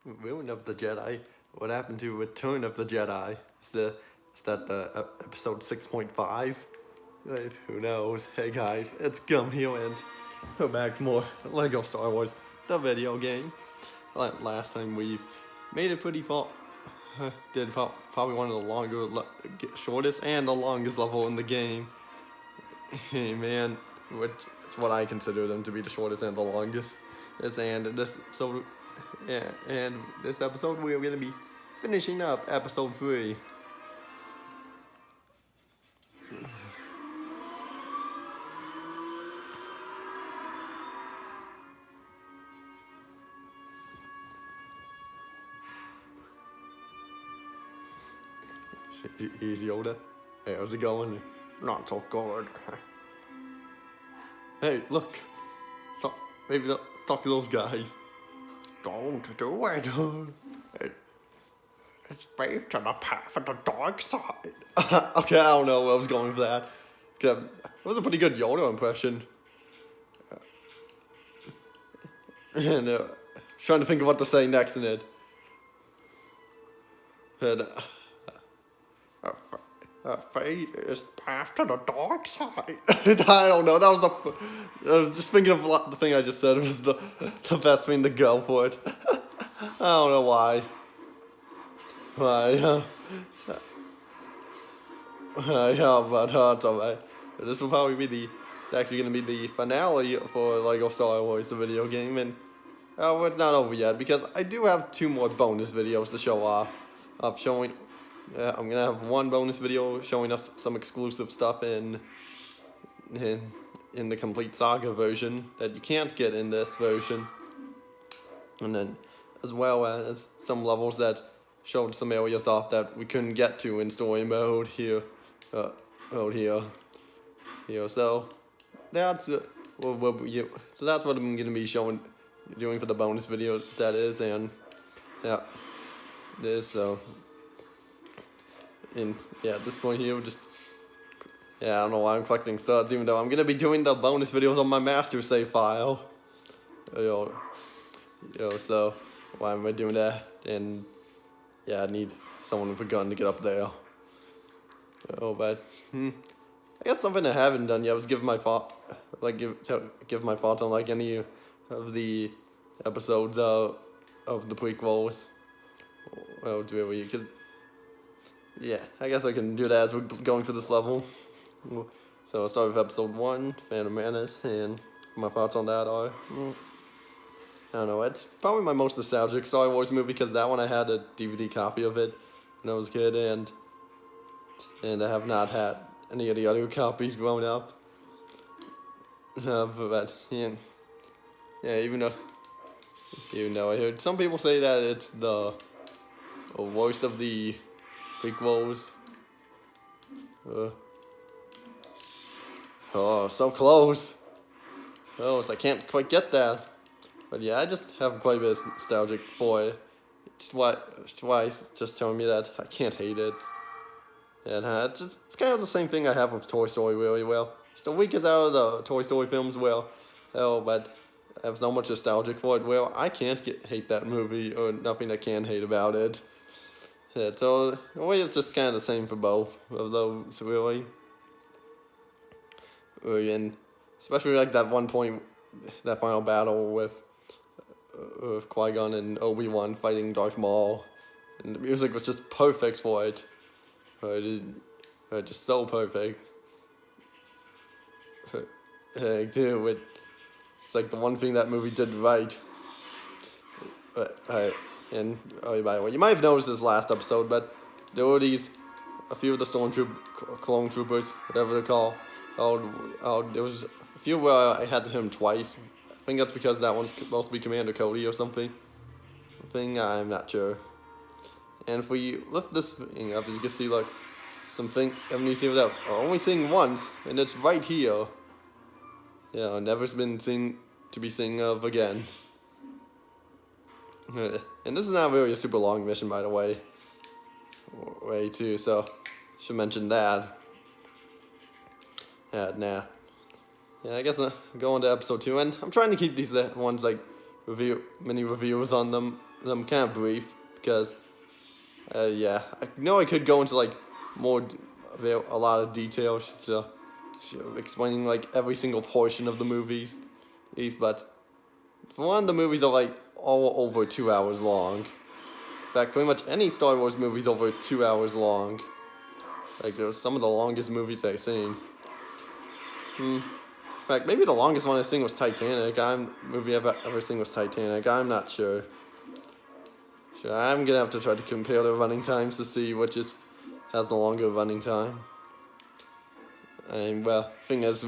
Ruin of the Jedi. What happened to Return of the Jedi? Is that the episode 6.5? Who knows? Hey guys, it's Gum here and we're back to more Lego Star Wars, the video game. Last time we made it pretty far. Did probably one of the shortest and the longest level in the game. Hey man, it's what I consider them to be the shortest and the longest. And this episode we're gonna be finishing up episode 3. Easy Yoda. Hey, how's it going? Not so good. Hey, look. Maybe talk to those guys. Don't do it. It's paved to the path of the dark side. Okay, I don't know. I was going for that. It was a pretty good Yoda impression. And trying to think of what to say next in it. And fate is path to the dark side. I don't know. That was just thinking of the thing I just said was the best thing to go for it. I don't know why. Yeah, but it's alright. This will probably be it's actually going to be the finale for Lego Star Wars, the video game, and it's not over yet because I do have 2 more bonus videos to show off of showing. I'm gonna have 1 bonus video showing us some exclusive stuff in the complete saga version that you can't get in this version, and then as well as some levels that showed some areas off that we couldn't get to in story mode here. So that's so that's what I'm gonna be doing for the bonus video. That is, and yeah, this so. And yeah, at this point here, I don't know why I'm collecting studs, even though I'm gonna be doing the bonus videos on my master save file. So why am I doing that? And yeah, I need someone with a gun to get up there. But I guess something I haven't done yet was give my thoughts on like any of the episodes of the prequels. Well, really, because. Yeah, I guess I can do that as we're going through this level. So I'll start with episode 1, Phantom Menace, and my thoughts on that are, I don't know, it's probably my most nostalgic Star Wars movie because that one I had a DVD copy of it when I was a kid, and I have not had any of the other copies growing up. But yeah, even though I heard some people say that it's the worst of the prequels. So close. So I can't quite get that. But yeah, I just have quite a bit of nostalgic for it. Twice just telling me that I can't hate it. And it's kind of the same thing I have with Toy Story, really. Well, it's the weakest out of the Toy Story films, but I have so much nostalgic for it. Well, I can't hate that movie, or nothing I can hate about it. Yeah, so the way it's just kind of the same for both of those, really. And especially like that one point, that final battle with Qui-Gon and Obi-Wan fighting Darth Maul, and the music was just perfect for it. Just so perfect. Dude, it's like the one thing that movie did right. And by the way, you might have noticed this last episode, but there were a few of the clone troopers, whatever they're called. There was a few where I had to hit him twice. I think that's because that one's supposed to be Commander Cody or something. I'm not sure. And if we lift this thing up, as you can see, like something. Haven't you seen that? Only seen once, and it's right here. Yeah, never been seen to be seen of again. And this is not really a super long mission, by the way. So should mention that. Yeah, I guess going to episode 2, and I'm trying to keep these ones like mini reviews on them them kind of brief because, yeah, I know I could go into like a lot of detail, so explaining like every single portion of the movies, but for one, the movies are like all over 2 hours long. In fact, pretty much any Star Wars movie is over 2 hours long. Like, there's some of the longest movies I've seen. In fact, maybe the longest one I've seen was Titanic. Movie I've ever seen was Titanic. I'm not sure. I'm gonna have to try to compare the running times to see which has the longer running time. And well, thing is,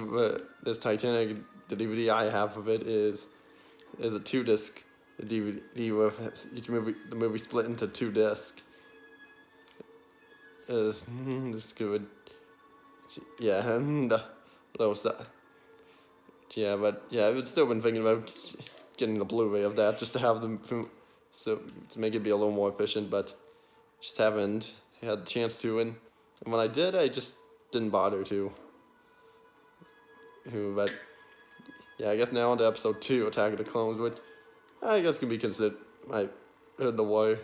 this Titanic, the DVD I have of it is a 2-disc DVD with each movie, the movie split into 2 discs. It's good. Yeah, those that. Yeah, but yeah, I've still been thinking about getting the Blu-ray of that just to have them, so to make it be a little more efficient, but just haven't had the chance to. And when I did, I just didn't bother to. But yeah, I guess now on to episode 2, Attack of the Clones, which I guess can be considered my the war.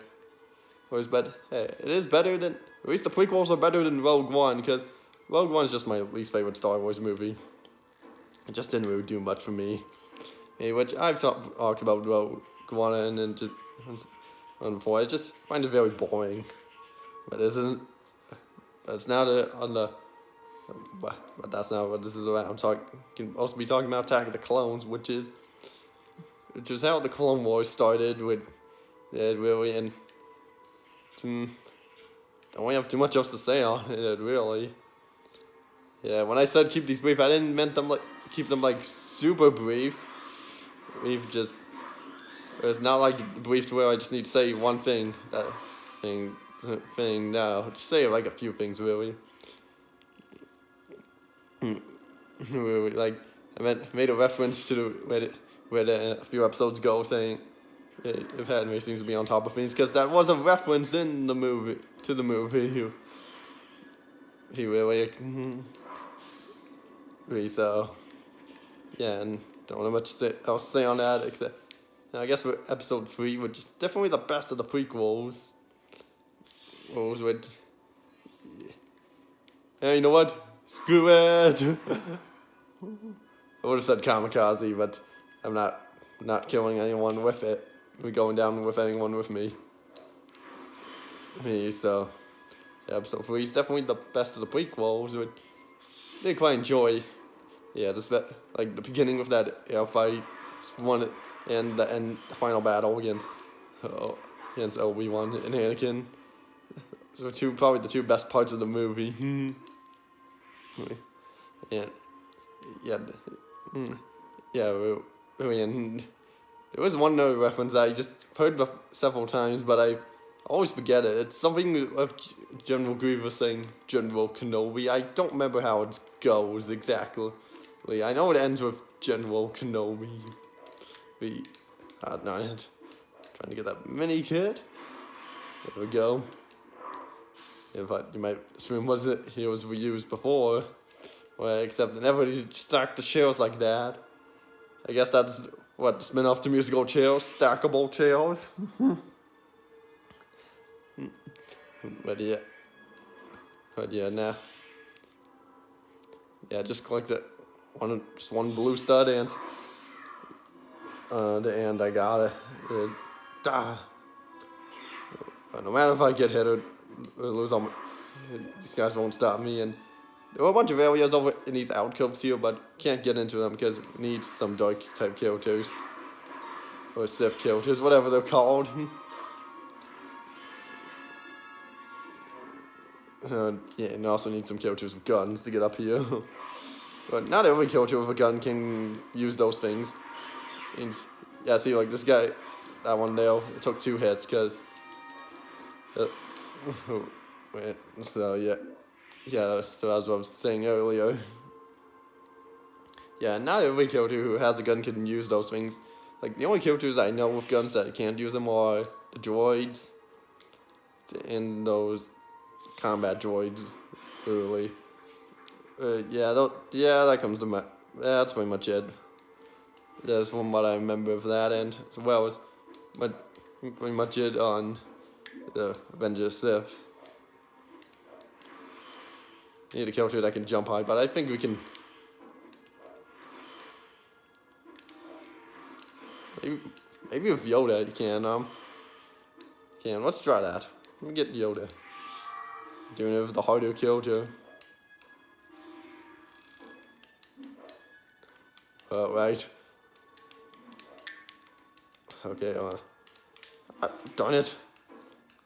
But hey, it is better than, at least the prequels are better than Rogue One, because Rogue One is just my least favorite Star Wars movie. It just didn't really do much for me. Hey, which I've talked about Rogue One and just before. I just find it very boring. But isn't. That's not on the. But that's not what this is about. Can also be talking about Attack of the Clones, which is how the Clone Wars started with. Really, and don't really have too much else to say on it, really. Yeah, when I said keep these brief, I didn't meant them keep them super brief. It's not like brief to where I just need to say one thing. No, just say a few things really. Really, I made a reference to a few episodes ago saying if Padme seems to be on top of things, because that was a reference in the movie to the movie. He really. So, yeah, and don't have much else to say on that, except I guess for episode 3, which is definitely the best of the prequels. Yeah, you know what? Screw it! I would have said kamikaze, but I'm not killing anyone with it. We're going down with anyone with me. So, yeah, episode 3 is definitely the best of the prequels, which I did quite enjoy. Yeah, the beginning of that air fight, and the final battle against Obi-Wan and Anakin. So probably the 2 best parts of the movie. And and there was one other reference that I just heard several times, but I always forget it. It's something of General Grievous saying General Kenobi. I don't remember how it goes exactly. I know it ends with General Kenobi. Trying to get that mini kid. There we go. But you might assume he was reused before. Well, except they never stacked the chairs like that. I guess that's what the spin-off to musical chairs, stackable chairs. But yeah, nah. Yeah, just collect that one blue stud and I got it. No matter if I get hit or lose, these guys won't stop me. And there were a bunch of areas over in these outcomes here, but can't get into them because we need some dark type characters or Sith characters, whatever they're called. Yeah, and also need some characters with guns to get up here. But not every character with a gun can use those things. And yeah, see, this guy, that one there, it took 2 hits, because... so, yeah. Yeah, so as I was saying earlier. Yeah, not every character who has a gun can use those things. The only characters I know with guns that can't use them are the droids and those combat droids, really. That comes to my. That's pretty much it. That's from what I remember of that end, as well as, but pretty much it on the Avengers Sith. Need a character that can jump high, but I think we can. Maybe with Yoda you can. Let's try that. Let me get Yoda. Doing it with the harder kill too. Right. Okay, darn it.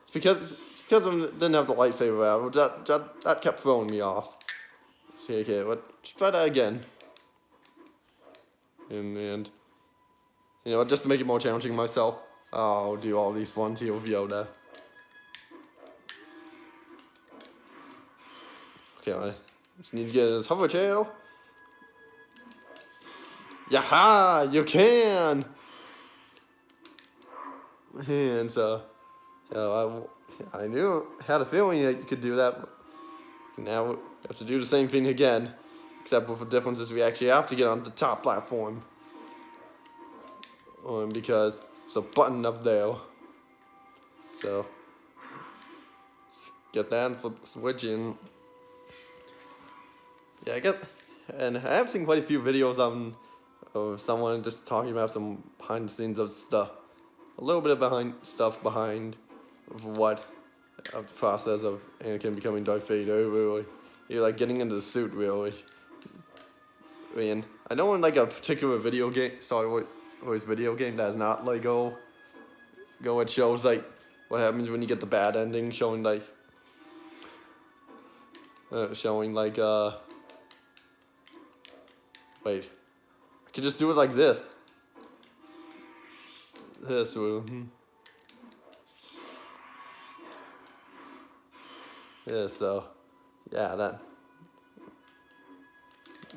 It's because I didn't have the lightsaber out. That kept throwing me off. Okay, let's try that again. And you know, just to make it more challenging myself, I'll do all these ones here with Yoda. Okay, I just need to get his hover tail. Yaha! You can! And so, you know, I had a feeling that you could do that. But now we have to do the same thing again, except with the difference is we actually have to get on the top platform. Because there's a button up there. So, get that and flip the switch in. Yeah, and I have seen quite a few videos of someone just talking about some behind the scenes of stuff. A little bit of behind of the process of Anakin becoming Darth Vader, really. You're like getting into the suit, really. I mean, I know in like a particular video game, Star Wars video game that is not Lego, it shows like what happens when you get the bad ending, showing like wait, I could just do it like this. This will. Yeah, so, yeah, that.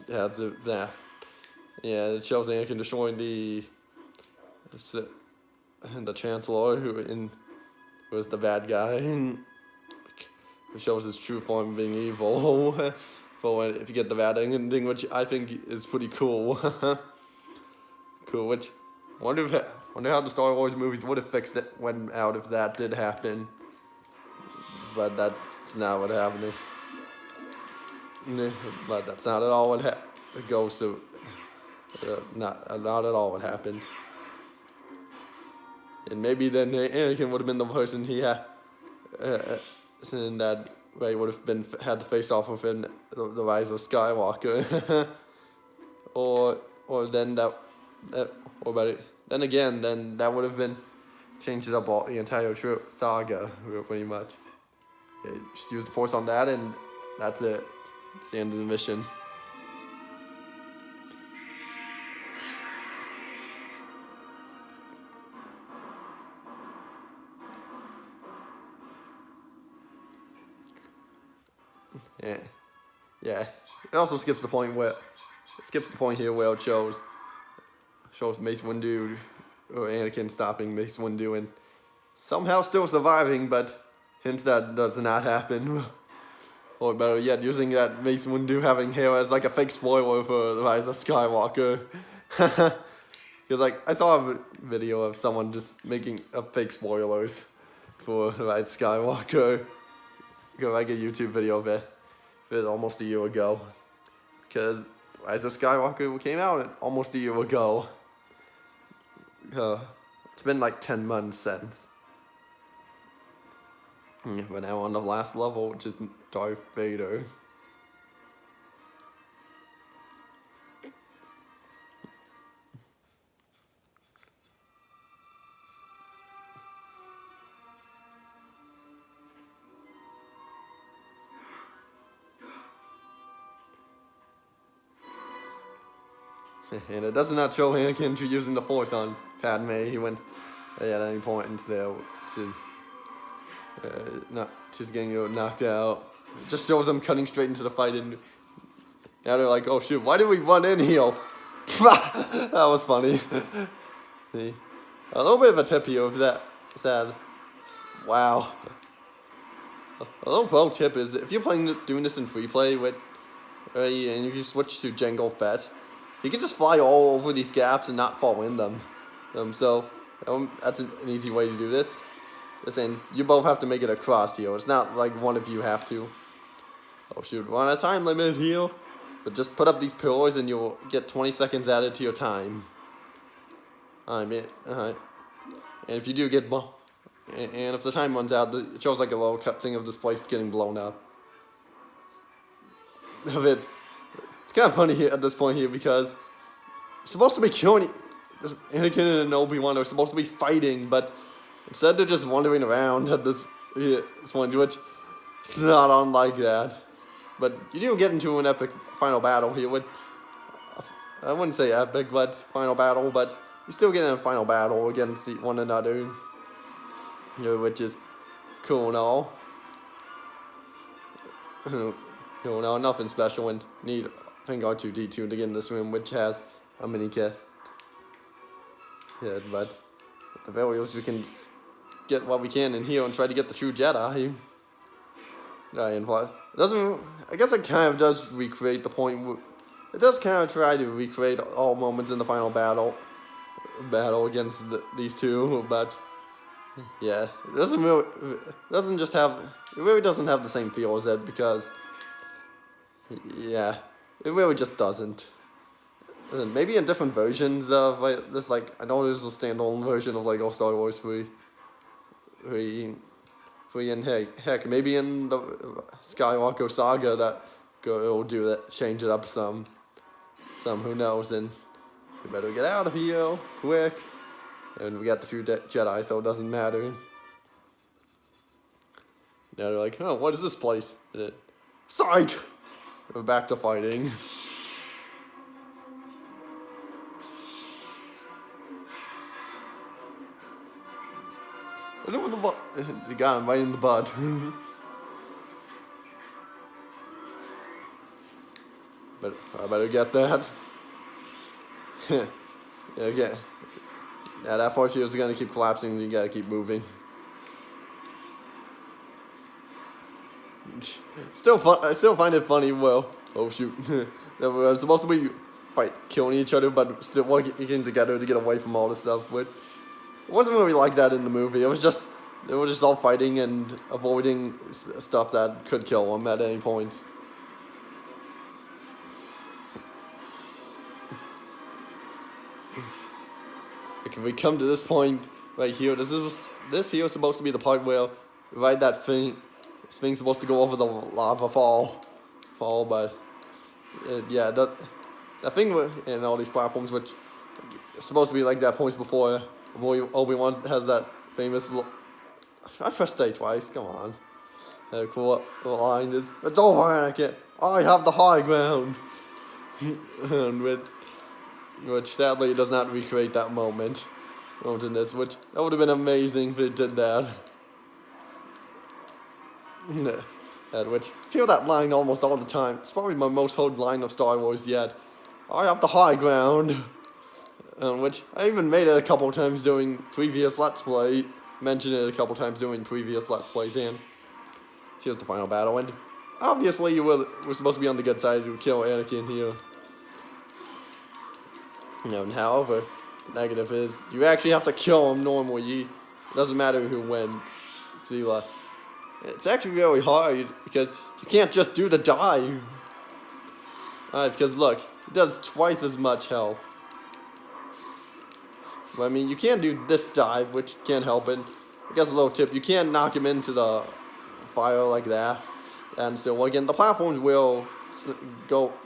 Yeah, that. Yeah, it shows Anakin destroying the Chancellor, who was the bad guy. It shows his true form being evil. But if you get the bad ending, which I think is pretty cool. Cool, which I wonder how the Star Wars movies would have fixed it out if that did happen. But that's not what happened. But that's not at all what goes to. Not at all what happened. And maybe then Anakin would have been the person he had, and that Ray would have had to face off with in the Rise of Skywalker, or then then that would have been changes up all the entire saga pretty much. Yeah, just use the Force on that, and that's it. It's the end of the mission. Yeah. It also skips the point here where it shows Mace Windu or Anakin stopping Mace Windu and somehow still surviving, but hints that does not happen. Or better yet, using that Mace Windu having hair as like a fake spoiler for the Rise of Skywalker. Because like I saw a video of someone just making up fake spoilers for the Rise of Skywalker. Like a YouTube video of it almost a year ago. Because Rise of Skywalker came out almost a year ago. It's been like 10 months since. We're now on the last level, which is Darth Vader. And it does not show Anakin using the Force on Padme. He went at any point into there, she's getting knocked out. It just shows them cutting straight into the fight, and now they're like, "Oh shoot, why did we run in here?" That was funny. See, a little bit of a tip here with that. Sad. Wow. A little pro tip is if you're doing this in free play and if you switch to Jango Fett, you can just fly all over these gaps and not fall in them. So That's an easy way to do this. Listen, you both have to make it across here. It's not like one of you have to. Oh shoot, we're on a time limit here. But just put up these pillars and you'll get 20 seconds added to your time. Alright, man. Alright. And if you do get and if the time runs out, it shows like a little cutscene of this place getting blown up. It's kind of funny here at this point here because you're supposed to be killing Anakin and Obi-Wan are supposed to be fighting, but instead they're just wandering around at this point, which is not unlike that. But you do get into an epic final battle here. I wouldn't say epic, but final battle, but you still get in a final battle against one another, which is cool and all. Cool and all, nothing special, and need I think R2-D2 to get in this room, which has a mini kit. Yeah, but at the very least we can get what we can in here and try to get the true Jedi. It doesn't. I guess it kind of does recreate the point. It does kind of try to recreate all moments in the final battle against these two, but yeah, it doesn't really. It really doesn't have the same feel as it because yeah, it really just doesn't. And maybe in different versions of this, like I know there's a standalone version of Lego Star Wars 3, and heck, maybe in the Skywalker saga that will do that, change it up some, who knows, and we better get out of here, quick, and we got the true Jedi, so it doesn't matter. Now they're like, oh, what is this place? Psych! We're back to fighting. They got him right in the butt. But I better get that. Yeah, that force field is gonna keep collapsing. You gotta keep moving. Still fun. I still find it funny. Well, oh shoot, that we're supposed to be killing each other, but still working together to get away from all this stuff. But it wasn't really like that in the movie. They were just all fighting and avoiding stuff that could kill them at any point. Okay, we come to this point right here. This here is supposed to be the part where this thing's supposed to go over the lava fall, but yeah, that thing and all these platforms, which are supposed to be like that points before Obi-Wan has that famous. I pressed A twice. Come on. Cool line is, it's over, Anakin. I have the high ground. And which sadly does not recreate that moment in this, which that would have been amazing if it did that. And which I feel that line almost all the time. It's probably my most heard line of Star Wars yet. I have the high ground. Which I even made it a couple times during previous Let's Play. Mentioned it a couple times during previous Let's Plays, and here's the final battle. And obviously, we're supposed to be on the good side to kill Anakin here. And however, the negative is you actually have to kill him normally. It doesn't matter who wins. See, it's actually really hard because you can't just do the dive. Because look, it does twice as much health. I mean, you can do this dive, which can't help it. I guess a little tip, you can't knock him into the fire like that. And still, again, the platforms will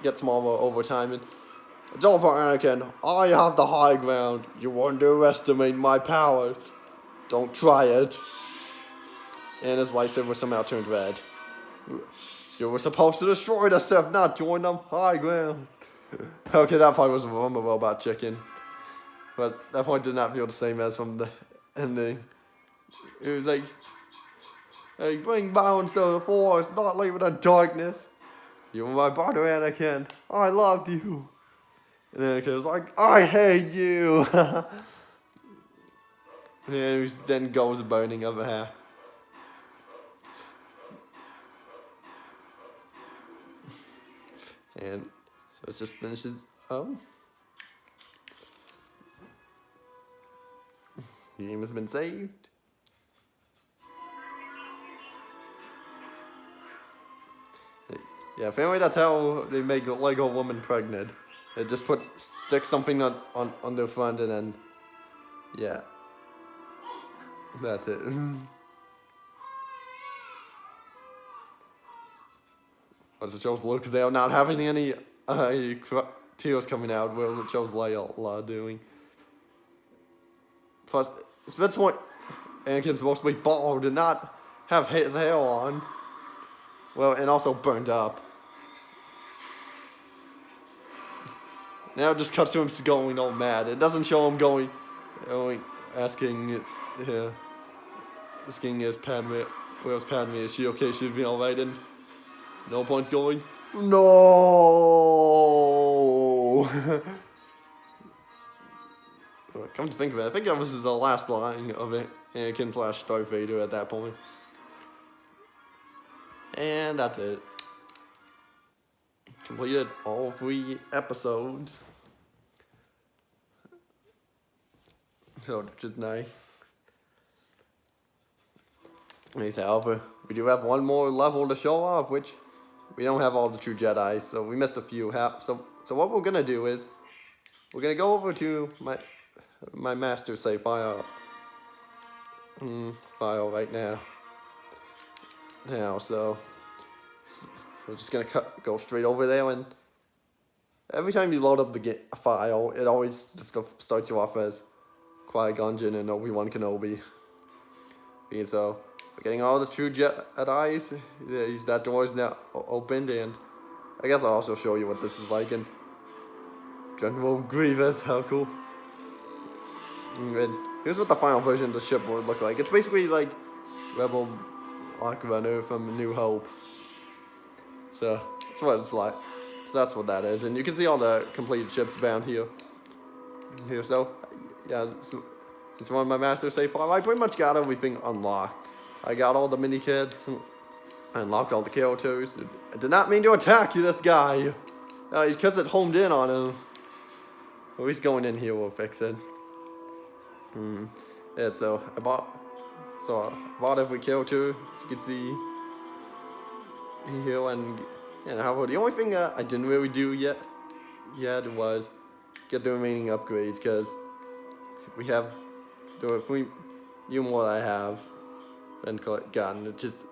get smaller over time. And it's over, Anakin. I have the high ground. You underestimate my powers. Don't try it. And his lightsaber somehow turned red. You were supposed to destroy the Sith, not join them. High ground. Okay, that part was a robot chicken. But that point did not feel the same as from the ending. It was like, hey, bring balance to the Force, not leave it in darkness. You were my brother, Anakin. I loved you. And Anakin was like, I hate you. And he then goes burning of hair. And so it just finishes. The game has been saved. Yeah, apparently that's how they make a Lego woman pregnant. They just stick something on their front and then, yeah. That's it. As it shows Luke there not having any tears coming out, where it shows Layla doing. Plus, it's this point, Anakin's supposed to be bald and not have his hair on. Well, and also burned up. Now it just cuts to him going all mad. It doesn't show him going asking his Padme, where's Padme? Is she okay? She'd be alright. And no points going. No. Come to think of it, I think that was the last line of it. Anakin / Darth Vader at that point. And that's it. Completed all 3 episodes. So, just nice. However, we do have one more level to show off, which we don't have all the true Jedi, so we missed a few. So what we're gonna do is, we're gonna go over to my master save file right now. So we're just gonna go straight over there, and every time you load up the file, it always starts you off as Qui-Gon Jinn and Obi-Wan Kenobi. And so, for getting all the true Jedi's, that door is now opened, and I guess I'll also show you what this is like. And General Grievous, how cool! And here's what the final version of the ship would look like. It's basically like Rebel Lock Runner from A New Hope. So that's what it's like. So that's what that is, and you can see all the completed ships bound here. So yeah, it's one of my master save file. I pretty much got everything unlocked. I got all the mini kits. I unlocked all the characters. I did not mean to attack you, this guy. Because it homed in on him. Well, he's going in here. We'll fix it. Yeah, so I bought every character, as you can see here, and however, the only thing I didn't really do yet was get the remaining upgrades, because we have the 3 more that I have and gotten. It's just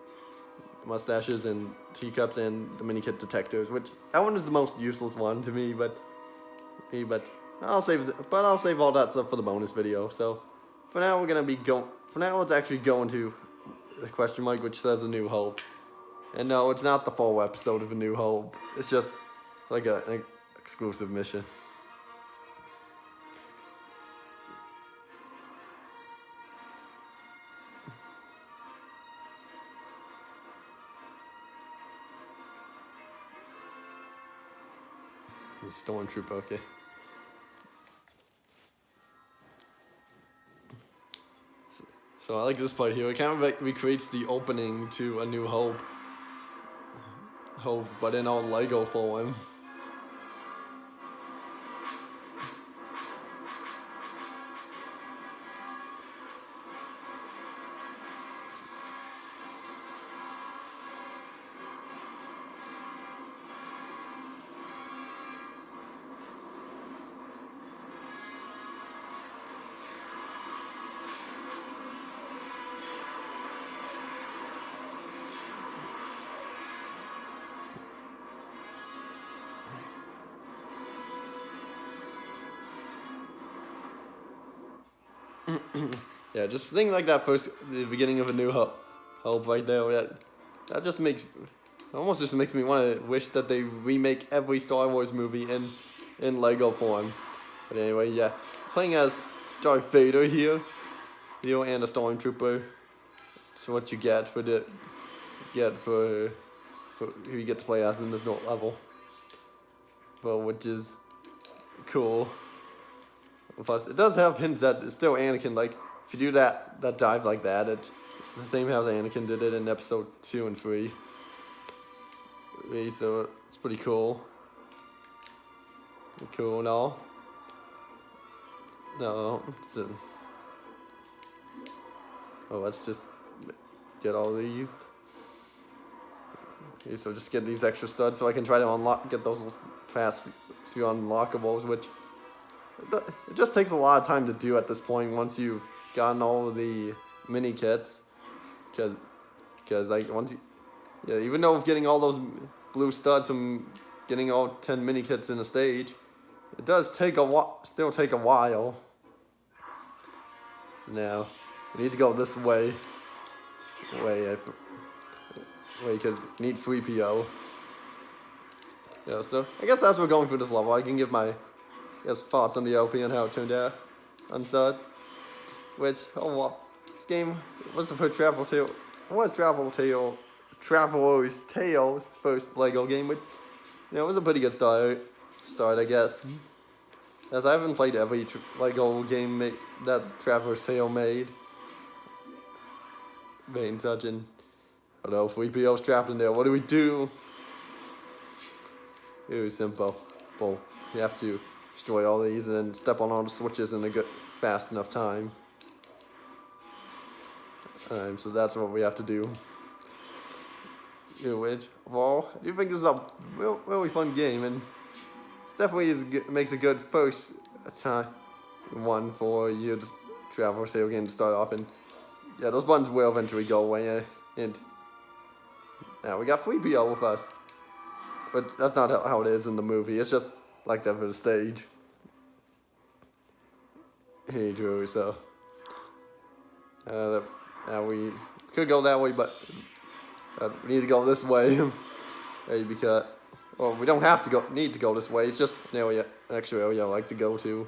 mustaches and teacups and the mini kit detectors, which that one is the most useless one to me, but I'll save all that stuff for the bonus video. So for now let's actually go into the question mark, which says A New Hope. And no, it's not the full episode of A New Hope. It's just like an exclusive mission. The Stormtrooper, okay. So I like this part here. It kind of like recreates the opening to A New Hope. But in all Lego form. Yeah, just things like that the beginning of A New Hope right there. That just almost makes me want to wish that they remake every Star Wars movie in Lego form. But anyway, yeah, playing as Darth Vader here, and a Stormtrooper. So what you get for who you get to play as in this level. Well, which is cool. Plus, it does have hints that it's still Anakin. Like, if you do that dive like that, it's the same as Anakin did it in episode 2 and 3. So it's pretty cool. Cool and all. No, Oh, let's just get all these. Okay, so just get these extra studs so I can try to get those fast few unlockables, which it just takes a lot of time to do at this point once you've gotten all of the mini kits, because like once you, yeah, even though getting all those blue studs from getting all 10 mini kits in a stage, it does take still take a while. So now we need to go this way, because we need 3PO. Yeah, so I guess as we're going through this level, I can give my thoughts on the LP and how it turned out. Unsud, which this game was the first Traveler's Tales first Lego game, which it was a pretty good start, I guess. As I haven't played every Lego game that Traveler's Tale made. Being such an, oh no, 3PO's trapped in there. What do we do? It was simple. You have to destroy all these and then step on all the switches in a good, fast enough time. So that's what we have to do. Which, I do think this is a really fun game, and it's definitely makes a good first time one for you to travel or save game to start off. And yeah, those buttons will eventually go away. And now we got 3PO with us. But that's not how it is in the movie. It's just like that for the stage. Hey, Drew, so now we could go that way, but we need to go this way. Because, well, we don't have to need to go this way. It's just an area, extra area I like to go to.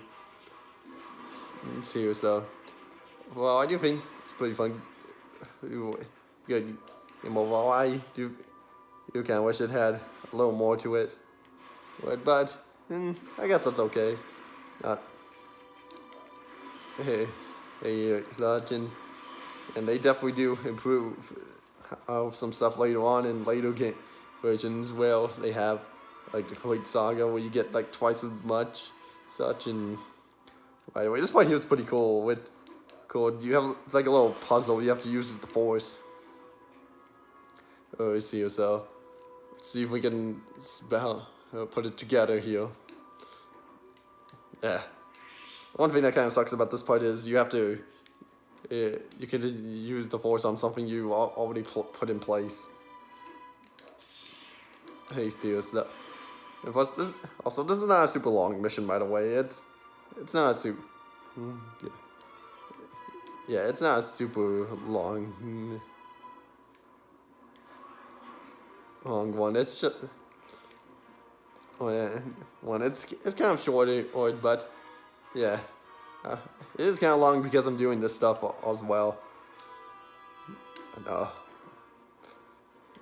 See, so, well, I do think it's pretty fun. Good. Overall, I do kind of wish it had a little more to it. But I guess that's okay. Such, and they definitely do improve some stuff later on in later game versions where they have like the complete saga where you get like twice as much such. And by the way, this part here is pretty cool. It's like a little puzzle you have to use with the Force. Oh, see, so let's see if we can put it together here. Yeah. One thing that kind of sucks about this part is you have to, you can use the Force on something you already put in place. Hey, Theo, stuff. And plus, this is not a super long mission, by the way. It's not a super. Yeah, it's not a super long one. It's just it's kind of short, but yeah, it is kind of long because I'm doing this stuff as well.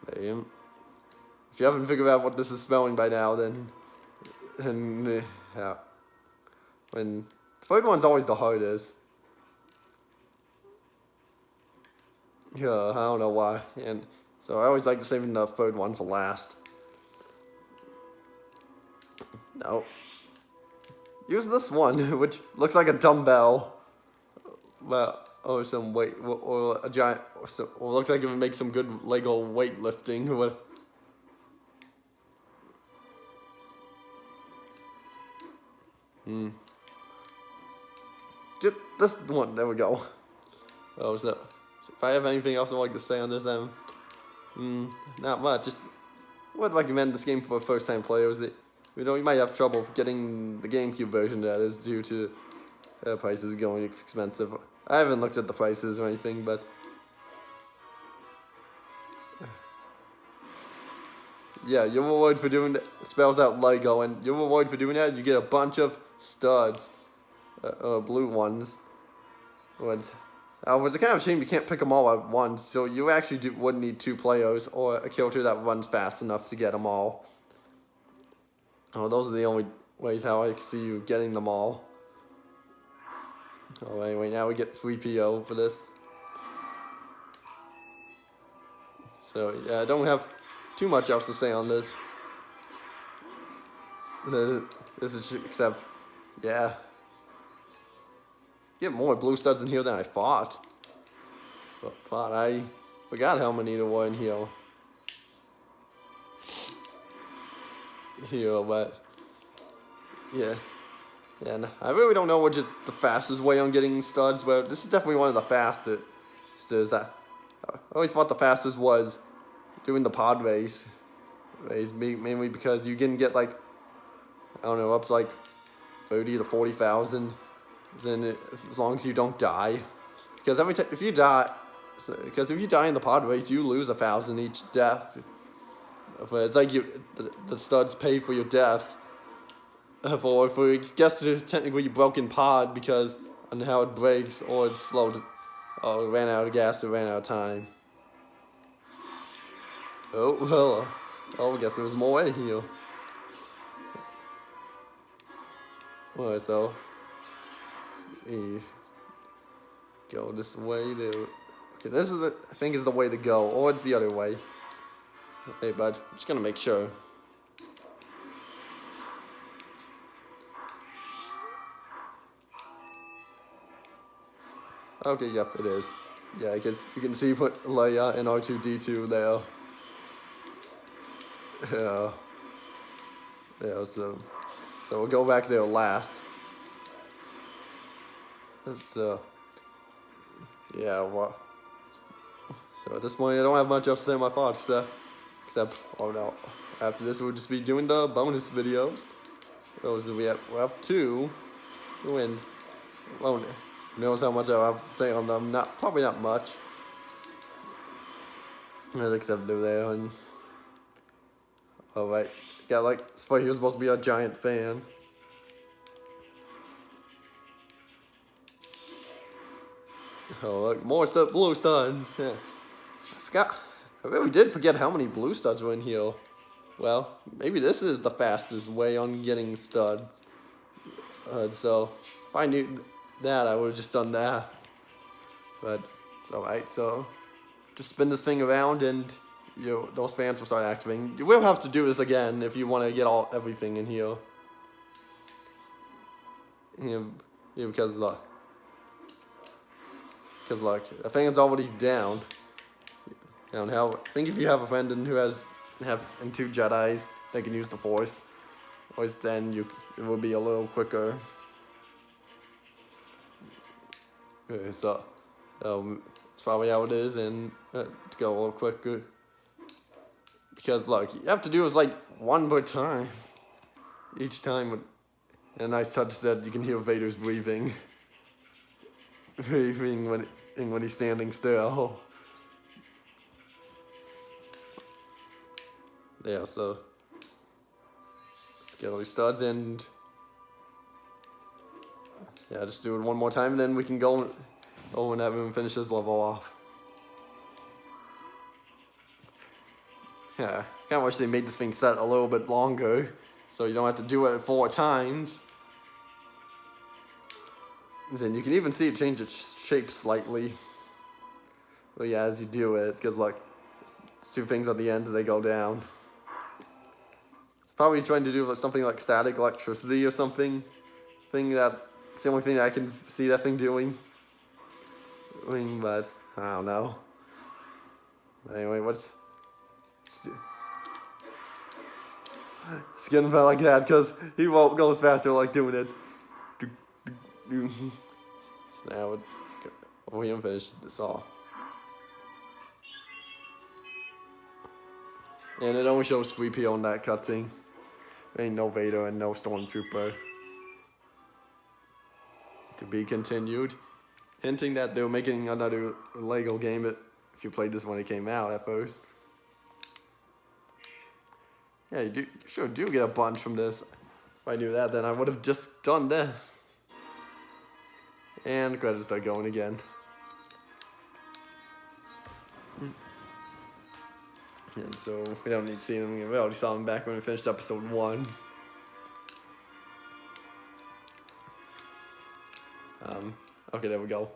If you haven't figured out what this is spelling by now, then yeah, when the third one's always the hardest. Yeah, I don't know why, and so I always like to save the third one for last. No. Use this one, which looks like a dumbbell, or some weight, or a giant, or looks like it would make some good Lego weightlifting. Just this one. There we go. Oh, so if I have anything else I'd like to say on this, then not much. Just would recommend this game for first-time players. You might have trouble getting the GameCube version, that is, due to prices going expensive. I haven't looked at the prices or anything, but yeah, your reward for doing that spells out Lego, and your reward for doing that, you get a bunch of studs, blue ones. It's a kind of shame you can't pick them all at once, so you actually would need 2 players or a character that runs fast enough to get them all. Oh, those are the only ways how I see you getting them all. Oh, anyway, now we get 3PO for this. So, yeah, I don't have too much else to say on this. This is except, yeah. Get more blue studs in here than I thought. But I forgot how many there were in here. But yeah. And I really don't know which is the fastest way on getting studs, but this is definitely one of the fastest. I always thought the fastest was doing the pod race. Mainly because you can get like, I don't know, up to like 30 to 40,000 as long as you don't die. Because every time, if you die in the pod race, you lose 1,000 each death. But it's like the studs pay for your death. For I guess it's technically broken pod because on how it breaks, or it's slowed, or it ran out of gas, it ran out of time. Oh well, I guess there was more in here. Alright, so go this way there. Okay, this is I think is the way to go, or it's the other way. Hey bud, I'm just gonna make sure. Okay, yep, it is. Yeah, because you can see put Leia and R2-D2 there. Yeah, so we'll go back there last. Yeah, well, so at this point I don't have much else to say in my thoughts, except, oh no, after this we'll just be doing the bonus videos. Those we have two, and well, who knows how much I have to say on them? Probably not much. Except they're there and alright. Yeah, like Spike, he was supposed to be a giant fan. Oh look, more blue studs. Yeah. I really did forget how many blue studs were in here. Well, maybe this is the fastest way on getting studs. So if I knew that, I would have just done that. But it's alright, so just spin this thing around and those fans will start activating. You will have to do this again if you want to get everything in here. Because the fan is already down. And I think if you have a friend who has two Jedis, they can use the Force. Or then it will be a little quicker. Okay, so it's probably how it is, and to go a little quicker. Because look, you have to do this like one per time. Each time, and a nice touch that you can hear Vader's breathing. Breathing when he's standing still. Yeah, so let's get all these studs and yeah, just do it one more time, and then we can go over in that room and finish this level off. Yeah, kind of wish they made this thing set a little bit longer, so you don't have to do it 4 times. And then you can even see it change its shape slightly. But yeah, as you do it, it's because like, it's 2 things at the end, they go down. It's probably trying to do something like static electricity or something. It's the only thing I can see that thing doing. But I don't know. Anyway, it's getting about like that because he won't go as faster like doing it. Now we can finish this off. And it only shows 3PO on that cutscene. Ain't no Vader and no Stormtrooper. To be continued. Hinting that they were making another Lego game if you played this when it came out at first. Yeah, you sure do get a bunch from this. If I knew that, then I would have just done this. And the credits are going again. And so we don't need to see them. We already saw them back when we finished episode 1. Okay, there we go.